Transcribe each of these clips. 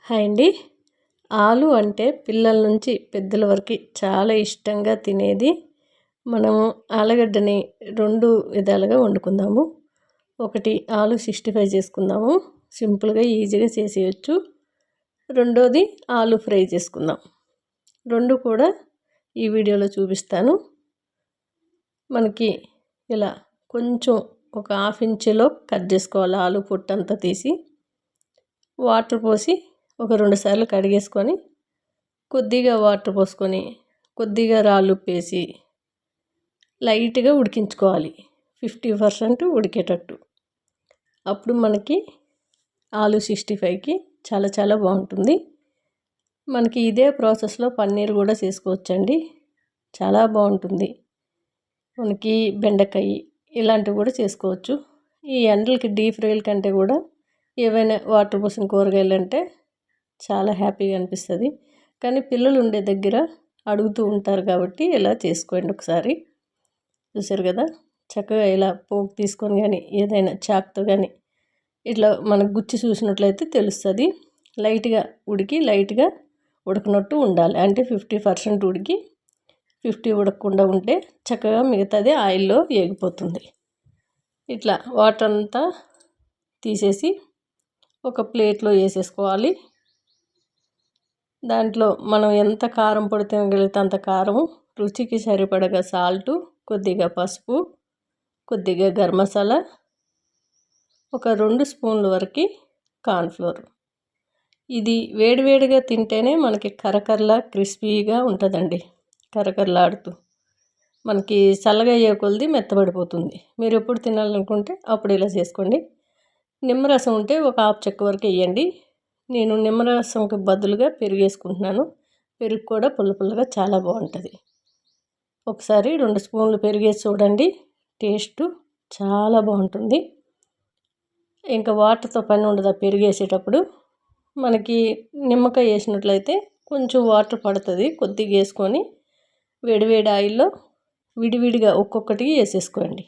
Hi అండి. ఆలు అంటే పిల్లల నుంచి పెద్దల వరకు చాలా ఇష్టంగా తినేది. మనము ఆలుగడ్డని 2 విధాలుగా వండుకుందాము. ఒకటి ఆలు 65 చేసుకుందాము. సింపుల్‌గా ఈజీగా చేసేయొచ్చు. రెండోది ఆలు ఫ్రై చేసుకుందాం. 2 కూడా ఈ వీడియోలో చూపిస్తాను. మనకి ఇలా కొంచెం ఒక హాఫ్ ఇంచులో కట్ చేసుకోవాలి. ఆలు పొట్టంతా తీసి వాటర్ పోసి ఒక 2 సార్లు కడిగేసుకొని కొద్దిగా వాటర్ పోసుకొని కొద్దిగా రాళ్ళుప్పేసి లైట్గా ఉడికించుకోవాలి. 50% ఉడికేటట్టు. అప్పుడు మనకి ఆలు 65కి చాలా బాగుంటుంది. మనకి ఇదే ప్రాసెస్లో పన్నీర్ కూడా చేసుకోవచ్చండి. చాలా బాగుంటుంది. మనకి బెండకాయ ఇలాంటివి కూడా చేసుకోవచ్చు. ఈ ఎండలకి డీప్ ఫ్రైల కంటే కూడా ఏవైనా వాటర్ పోసిన కూరగాయలు అంటే చాలా హ్యాపీగా అనిపిస్తుంది. కానీ పిల్లలు ఉండే దగ్గర అడుగుతూ ఉంటారు కాబట్టి ఇలా చేసుకోండి ఒకసారి. చూసారు కదా, చక్కగా ఇలా పోపు తీసుకొని కానీ ఏదైనా చాక్తో కానీ ఇట్లా మనకు గుచ్చి చూసినట్లయితే తెలుస్తుంది. లైట్గా ఉడకనట్టు ఉండాలి. అంటే 50% ఉడికి 50 ఉడకకుండా ఉంటే చక్కగా మిగతాది ఆయిల్లో వేగిపోతుంది. ఇట్లా వాటర్ అంతా తీసేసి ఒక ప్లేట్లో వేసేసుకోవాలి. దాంట్లో మనం ఎంత కారం పొడి తినగలిగితే అంత కారం, రుచికి సరిపడగా సాల్టు, కొద్దిగా పసుపు, కొద్దిగా గరం మసాలా, ఒక 2 స్పూన్ల వరకు కార్న్ఫ్లోర్. ఇది వేడివేడిగా తింటేనే మనకి కరకరలా క్రిస్పీగా ఉంటుందండి. కరకరలాడుతూ మనకి చల్లగా అయ్యే కొలది మెత్తబడిపోతుంది. మీరు ఎప్పుడు తినాలనుకుంటే అప్పుడు ఇలా చేసుకోండి. నిమ్మరసం ఉంటే ఒక హాఫ్ చెక్క వరకు వేయండి. నేను నిమ్మరసంకి బదులుగా పెరుగు వేసుకుంటున్నాను. పెరుగు కూడా పుల్లగా చాలా బాగుంటుంది. ఒకసారి 2 స్పూన్లు పెరుగు వేసి చూడండి. టేస్ట్ చాలా బాగుంటుంది. ఇంకా వాటర్తో పని ఉండదు. పెరుగు వేసేటప్పుడు మనకి నిమ్మకాయ వేసినట్లయితే కొంచెం వాటర్ పడుతుంది. కొద్దిగా వేసుకొని వేడివేడి ఆయిల్లో విడివిడిగా ఒక్కొక్కటి వేసేసుకోండి.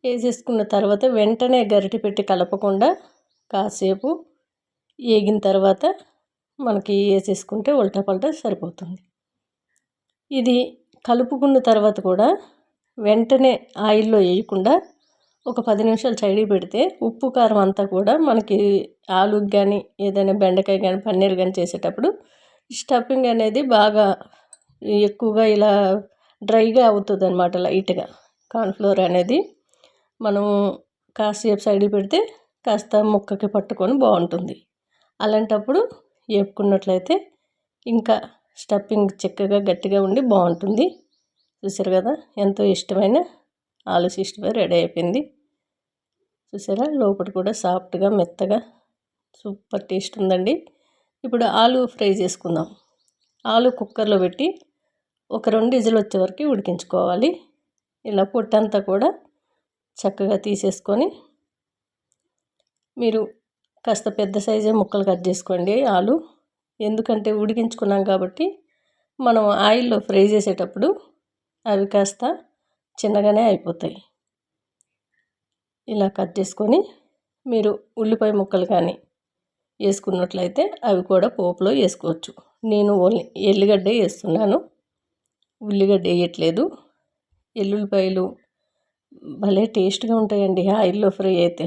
వేసేసుకున్న తర్వాత వెంటనే గరిటె పెట్టి కలపకుండా కాసేపు వేగిన తర్వాత మనకి వేసేసుకుంటే ఉల్టా పల్టా సరిపోతుంది. ఇది కలుపుకున్న తర్వాత కూడా వెంటనే ఆయిల్లో వేయకుండా ఒక 10 నిమిషాలు సైడ్కి పెడితే ఉప్పు కారం అంతా కూడా మనకి ఆలుకి కానీ ఏదైనా బెండకాయ కానీ పన్నీర్ కానీ చేసేటప్పుడు స్టఫింగ్ అనేది బాగా ఎక్కువగా ఇలా డ్రైగా అవుతుంది అన్నమాట. లైట్గా కార్న్ఫ్లోర్ అనేది మనం కాసేపు సైడ్కి పెడితే కాస్త ముక్కకి పట్టుకొని బాగుంటుంది. అలాంటప్పుడు వేపుకున్నట్లయితే ఇంకా స్టఫింగ్ చక్కగా గట్టిగా ఉండి బాగుంటుంది. చూసారు కదా, ఎంతో ఇష్టమైన ఆలు 65 రెడీ అయిపోయింది. చూసారా, లోపల కూడా సాఫ్ట్గా మెత్తగా సూపర్ టేస్ట్ ఉందండి. ఇప్పుడు ఆలు ఫ్రై చేసుకుందాం. ఆలు కుక్కర్లో పెట్టి ఒక 2 విజిల్ వచ్చే వరకు ఉడికించుకోవాలి. ఇలా పొట్టంతా కూడా చక్కగా తీసేసుకొని మీరు కాస్త పెద్ద సైజే ముక్కలు కట్ చేసుకోండి ఆలు. ఎందుకంటే ఉడికించుకున్నాం కాబట్టి మనం ఆయిల్లో ఫ్రై చేసేటప్పుడు అవి కాస్త చిన్నగానే అయిపోతాయి. ఇలా కట్ చేసుకొని మీరు ఉల్లిపాయ ముక్కలు కానీ వేసుకున్నట్లయితే అవి కూడా పోపులో వేసుకోవచ్చు. నేను ఓన్లీ ఎల్లిగడ్డ వేస్తున్నాను, ఉల్లిగడ్డ వేయట్లేదు. ఎల్లుల్లిపాయలు భలే టేస్ట్గా ఉంటాయండి ఆయిల్లో ఫ్రై అయితే.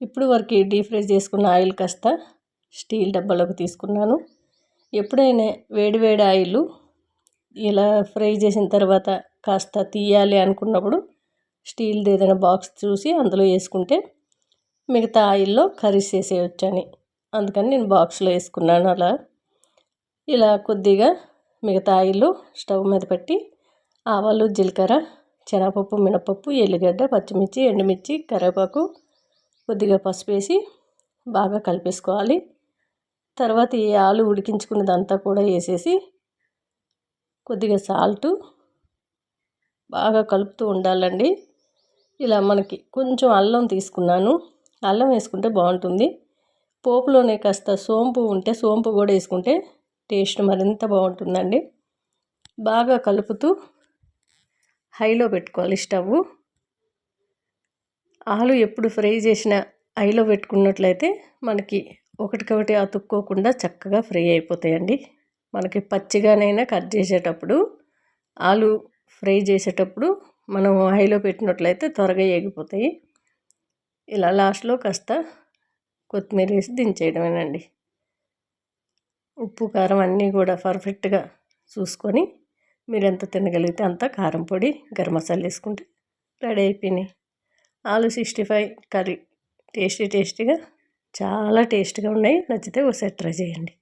ఇప్పుడు వరకు డీప్ ఫ్రై చేసుకున్న ఆయిల్ కాస్త స్టీల్ డబ్బాలోకి తీసుకున్నాను. ఎప్పుడైనా వేడివేడి ఆయిల్ ఇలా ఫ్రై చేసిన తర్వాత కాస్త తీయాలి అనుకున్నప్పుడు స్టీల్ది ఏదైనా బాక్స్ చూసి అందులో వేసుకుంటే మిగతా ఆయిల్లో కర్రీస్ వేసేయచ్చని, అందుకని నేను బాక్స్లో వేసుకున్నాను. అలా ఇలా కొద్దిగా మిగతా ఆయిల్ స్టవ్ మీద పెట్టి ఆవాలు, జీలకర్ర, శనగపప్పు, మినపప్పు, ఎల్లిగడ్డ, పచ్చిమిర్చి, ఎండుమిర్చి, కరివేపాకు, కొద్దిగా పసుపు వేసి బాగా కలిపేసుకోవాలి. తర్వాత ఈ ఆలు ఉడికించుకున్నదంతా కూడా వేసేసి కొద్దిగా సాల్టు బాగా కలుపుతూ ఉండాలండి. ఇలా మనకి కొంచెం అల్లం తీసుకున్నాను. అల్లం వేసుకుంటే బాగుంటుంది. పోపులోనే కాస్త సోంపు ఉంటే సోంపు కూడా వేసుకుంటే టేస్ట్ మరింత బాగుంటుందండి. బాగా కలుపుతూ హైలో పెట్టుకోవాలి స్టవ్. ఆలు ఎప్పుడు ఫ్రై చేసినా హైలో పెట్టుకున్నట్లయితే మనకి ఒకటికొకటి అతుక్కోకుండా చక్కగా ఫ్రై అయిపోతాయండి. మనకి పచ్చిగానైనా కట్ చేసేటప్పుడు ఆలు ఫ్రై చేసేటప్పుడు మనం హైలో పెట్టినట్లయితే త్వరగా ఏగిపోతాయి. ఇలా లాస్ట్లో కాస్త కొత్తిమీర వేసి దించేయడమేనండి. ఉప్పు కారం అన్నీ కూడా పర్ఫెక్ట్గా చూసుకొని మీరు ఎంత తినగలిగితే అంత కారం పొడి గరం మసాలా వేసుకుంటే రెడీ అయిపోయినాయి ఆలు 65 కర్రీ. టేస్టీగా చాలా టేస్ట్గా ఉన్నాయి. నచ్చితే ఒకసారి ట్రై చేయండి.